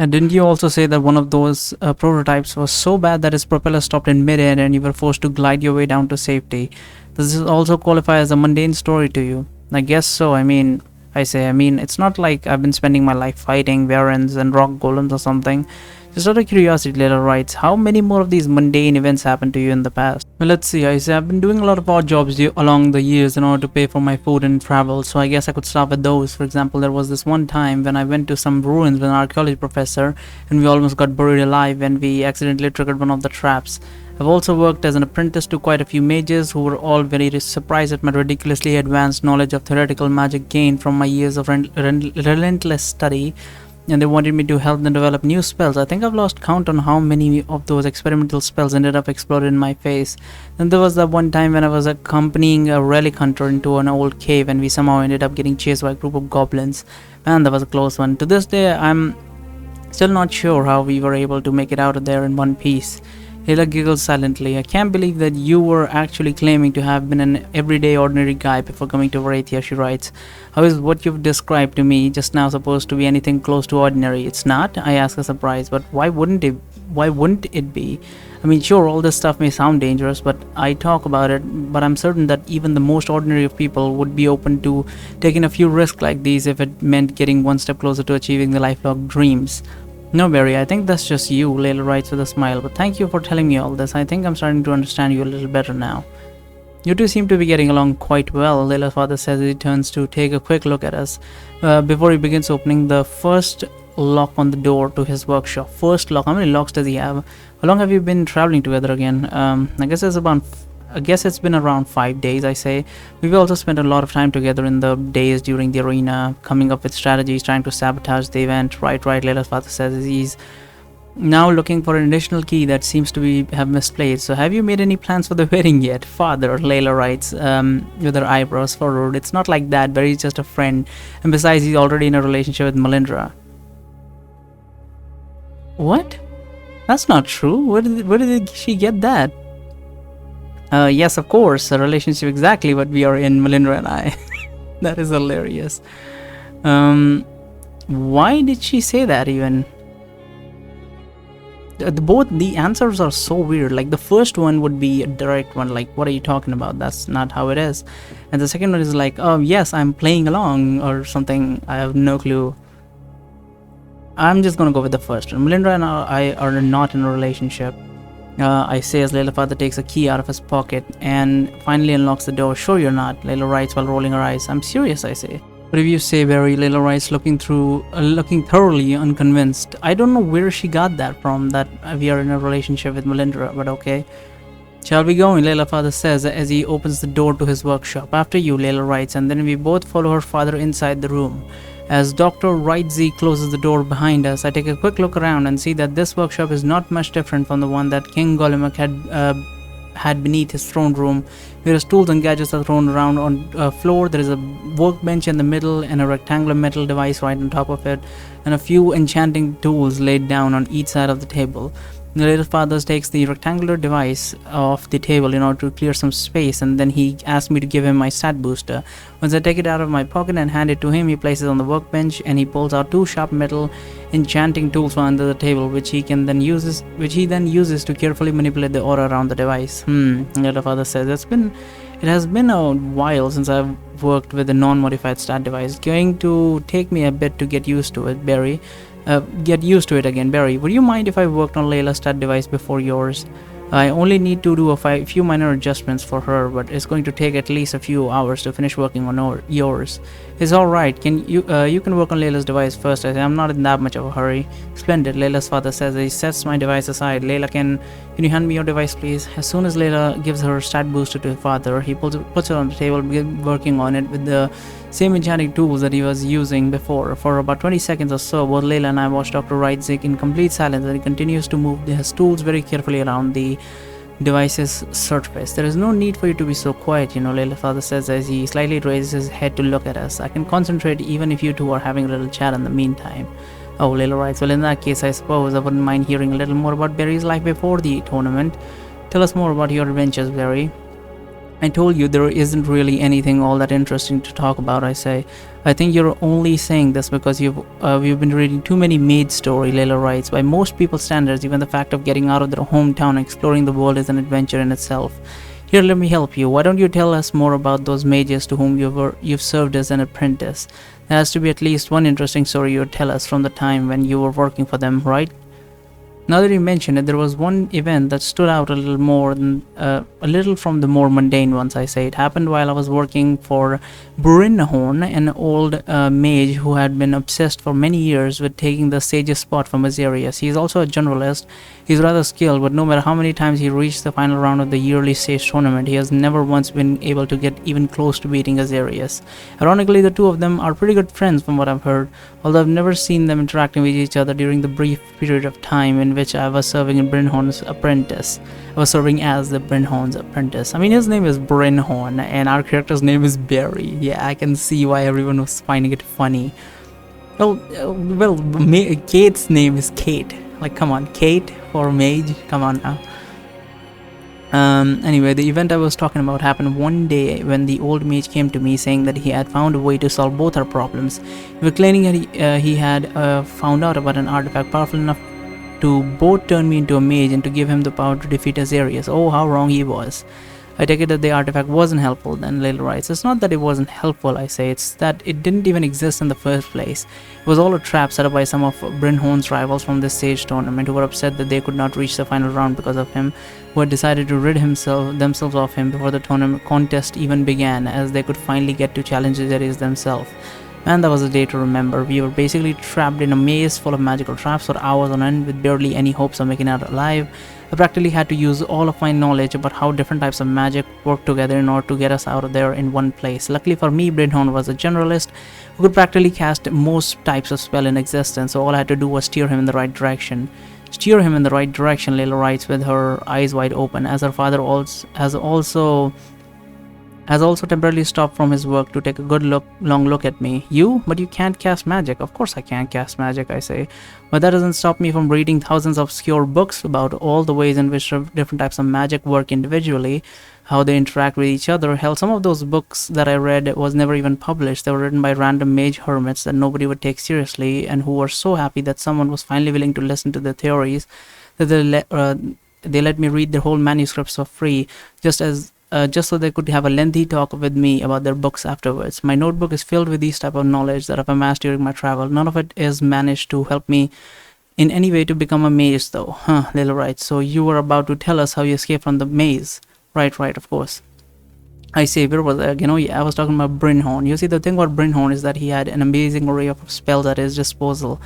And didn't you also say that one of those prototypes was so bad that its propeller stopped in midair and you were forced to glide your way down to safety? Does this also qualify as a mundane story to you? I guess so. I mean, it's not like I've been spending my life fighting varans and rock golems or something. Just out of curiosity, Leila writes, how many more of these mundane events happened to you in the past? Well, let's see. I say I've been doing a lot of odd jobs along the years in order to pay for my food and travel, so I guess I could start with those. For example, there was this one time when I went to some ruins with an archaeology professor, and we almost got buried alive when we accidentally triggered one of the traps. I've also worked as an apprentice to quite a few mages who were all very surprised at my ridiculously advanced knowledge of theoretical magic gained from my years of relentless study, and they wanted me to help them develop new spells. I think I've lost count on how many of those experimental spells ended up exploded in my face. Then there was that one time when I was accompanying a relic hunter into an old cave and we somehow ended up getting chased by a group of goblins. Man, that was a close one. To this day, I'm still not sure how we were able to make it out of there in one piece. Hila giggles silently. I can't believe that you were actually claiming to have been an everyday ordinary guy before coming to Varathia, she writes. How is what you've described to me just now supposed to be anything close to ordinary? It's not, I ask her surprised, but why wouldn't it be? I mean, sure, all this stuff may sound dangerous, but I talk about it, but I'm certain that even the most ordinary of people would be open to taking a few risks like these if it meant getting one step closer to achieving their lifelong dreams. No, Barry, I think that's just you, Layla writes with a smile, but thank you for telling me all this. I think I'm starting to understand you a little better now. You two seem to be getting along quite well, Layla's father says as he turns to take a quick look at us before he begins opening the first lock on the door to his workshop. First lock, how many locks does he have? How long have you been traveling together again? I guess it's been around 5 days, I say. We've also spent a lot of time together in the days during the arena, coming up with strategies, trying to sabotage the event. Right, Layla's father says he's now looking for an additional key that seems to have misplaced. So have you made any plans for the wedding yet? Father, Layla writes, with her eyebrows furrowed. It's not like that, Barry's just a friend. And besides, he's already in a relationship with Melindra. What? That's not true. Where did she get that? Yes, of course, a relationship exactly what we are in, Melindra and I. That is hilarious. Why did she say that even? Both the answers are so weird. Like the first one would be a direct one, like what are you talking about? That's not how it is. And the second one is like, oh yes, I'm playing along or something. I have no clue. I'm just gonna go with the first one. Melindra and I are not in a relationship. I say as Layla's father takes a key out of his pocket and finally unlocks the door. Sure you're not, Layla writes while rolling her eyes. I'm serious, I say. What if you say, Barry? Layla writes, looking thoroughly unconvinced. I don't know where she got that from, that we are in a relationship with Melindra, but okay. Shall we go in? Layla's father says as he opens the door to his workshop. After you, Layla writes, and then we both follow her father inside the room. As Dr. Wrightsy closes the door behind us, I take a quick look around and see that this workshop is not much different from the one that King Golemak had beneath his throne room, where his tools and gadgets are thrown around on floor. There is a workbench in the middle and a rectangular metal device right on top of it, and a few enchanting tools laid down on each side of the table. The little father takes the rectangular device off the table in order to clear some space, and then he asks me to give him my stat booster. Once I take it out of my pocket and hand it to him, he places it on the workbench and he pulls out two sharp metal enchanting tools from under the table, which he then uses to carefully manipulate the aura around the device. The little father says, it has been a while since I've worked with a non-modified stat device. It's going to take me a bit to get used to it, Barry. Get used to it again, Barry. Would you mind if I worked on Layla's stat device before yours? I only need to do a few minor adjustments for her, but it's going to take at least a few hours to finish working on yours. It's alright, you can work on Layla's device first. I'm not in that much of a hurry. Splendid, Layla's father says as he sets my device aside. Layla, can you hand me your device please? As soon as Layla gives her stat booster to her father, he puts it on the table, working on it with the same enchanting tools that he was using before. For about 20 seconds or so, both Layla and I watch Dr. Wrightsy in complete silence, and he continues to move his tools very carefully around the device's surface. There is no need for you to be so quiet, Layla's father says as he slightly raises his head to look at us. I can concentrate even if you two are having a little chat in the meantime. Oh, Layla writes, well in that case I suppose I wouldn't mind hearing a little more about Barry's life before the tournament. Tell us more about your adventures, Barry. I told you there isn't really anything all that interesting to talk about, I say. I think you're only saying this because you've been reading too many maid story, Layla writes. By most people's standards, even the fact of getting out of their hometown and exploring the world is an adventure in itself. Here, let me help you. Why don't you tell us more about those mages to whom you've served as an apprentice? There has to be at least one interesting story you'd tell us from the time when you were working for them, right? Now that you mention it, there was one event that stood out a little more than a little from the more mundane ones. I say it happened while I was working for Brynhorn, an old mage who had been obsessed for many years with taking the sage's spot from Azarius. He is also a generalist. He's rather skilled, but no matter how many times he reached the final round of the yearly sage tournament, he has never once been able to get even close to beating Azarius. Ironically, the two of them are pretty good friends from what I've heard, although I've never seen them interacting with each other during the brief period of time in which I was serving in Brynhorn's apprentice. I was serving as the Brynhorn's apprentice. I mean, his name is Brynhorn, and our character's name is Barry. Yeah, I can see why everyone was finding it funny. Well, Kate's name is Kate. Like, come on, Kate for mage? Come on now. Anyway, the event I was talking about happened one day when the old mage came to me saying that he had found a way to solve both our problems. He was claiming that he had found out about an artifact powerful enough to both turn me into a mage and to give him the power to defeat Azarius. Oh, how wrong he was. I take it that the artifact wasn't helpful, then Layla writes. It's not that it wasn't helpful, I say, it's that it didn't even exist in the first place. It was all a trap set up by some of Brynhorn's rivals from this sage tournament who were upset that they could not reach the final round because of him, who had decided to rid themselves of him before the tournament contest even began, as they could finally get to challenge Azarius themselves. Man, that was a day to remember. We were basically trapped in a maze full of magical traps for hours on end with barely any hopes of making it out alive. I practically had to use all of my knowledge about how different types of magic work together in order to get us out of there in one place. Luckily for me, Brynhorn was a generalist who could practically cast most types of spell in existence, so all I had to do was steer him in the right direction. Steer him in the right direction, Layla writes with her eyes wide open, as her father has also temporarily stopped from his work to take a long look at me. You? But you can't cast magic. Of course I can't cast magic, I say. But that doesn't stop me from reading thousands of obscure books about all the ways in which different types of magic work individually, how they interact with each other. Hell, some of those books that I read was never even published. They were written by random mage hermits that nobody would take seriously and who were so happy that someone was finally willing to listen to their theories that they let me read their whole manuscripts for free, just so they could have a lengthy talk with me about their books afterwards. My notebook is filled with these type of knowledge that I've amassed during my travel. None of it is managed to help me in any way to become a mage though. Huh, Layla writes. So you were about to tell us how you escaped from the maze. Right, of course. I say, where was I? Yeah, I was talking about Brynhorn. You see, the thing about Brynhorn is that he had an amazing array of spells at his disposal,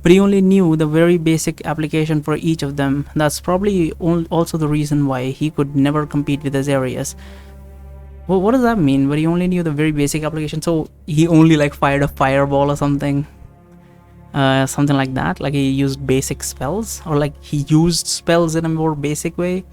but he only knew the very basic application for each of them. That's probably also the reason why he could never compete with Azarius. Well, what does that mean? But he only knew the very basic application, so he only like fired a fireball or something? Something like that? Like he used basic spells? Or like he used spells in a more basic way?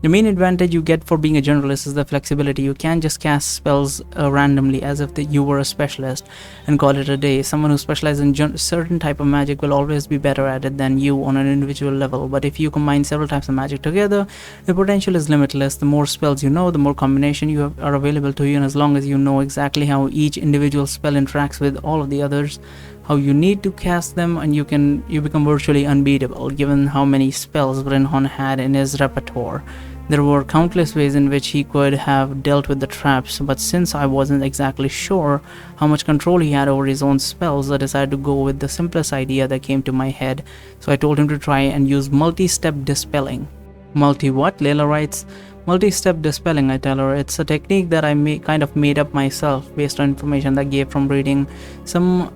The main advantage you get for being a generalist is the flexibility. You can't just cast spells randomly as if you were a specialist and call it a day. Someone who specializes in certain type of magic will always be better at it than you on an individual level. But if you combine several types of magic together, the potential is limitless. The more spells you know, the more combination are available to you, and as long as you know exactly how each individual spell interacts with all of the others, how you need to cast them, and you become virtually unbeatable, given how many spells Brynhorn had in his repertoire. There were countless ways in which he could have dealt with the traps, but since I wasn't exactly sure how much control he had over his own spells, I decided to go with the simplest idea that came to my head. So I told him to try and use multi-step dispelling. Multi-what? Layla writes. Multi-step dispelling, I tell her. It's a technique that I kind of made up myself based on information that I gave from reading some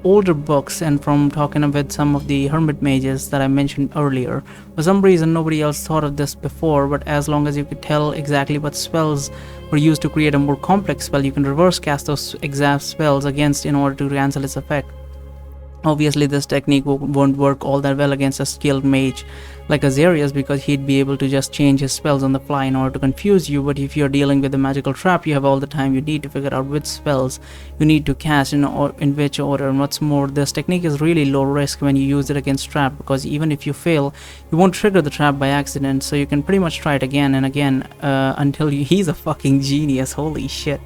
older books and from talking with some of the hermit mages that I mentioned earlier. For some reason, nobody else thought of this before, but as long as you could tell exactly what spells were used to create a more complex spell, you can reverse cast those exact spells against in order to cancel its effect. Obviously, this technique won't work all that well against a skilled mage like Azarius, because he'd be able to just change his spells on the fly in order to confuse you. But if you're dealing with a magical trap, you have all the time you need to figure out which spells you need to cast in which order. And what's more, this technique is really low risk when you use it against trap, because even if you fail, you won't trigger the trap by accident, so you can pretty much try it again and again until he's a fucking genius. Holy shit.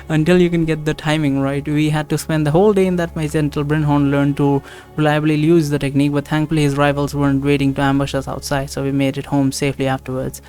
Until you can get the timing right. We had to spend the whole day in that maze until Brynhorn learned to reliably use the technique, but thankfully his rivals weren't waiting to ambush us outside, so we made it home safely afterwards.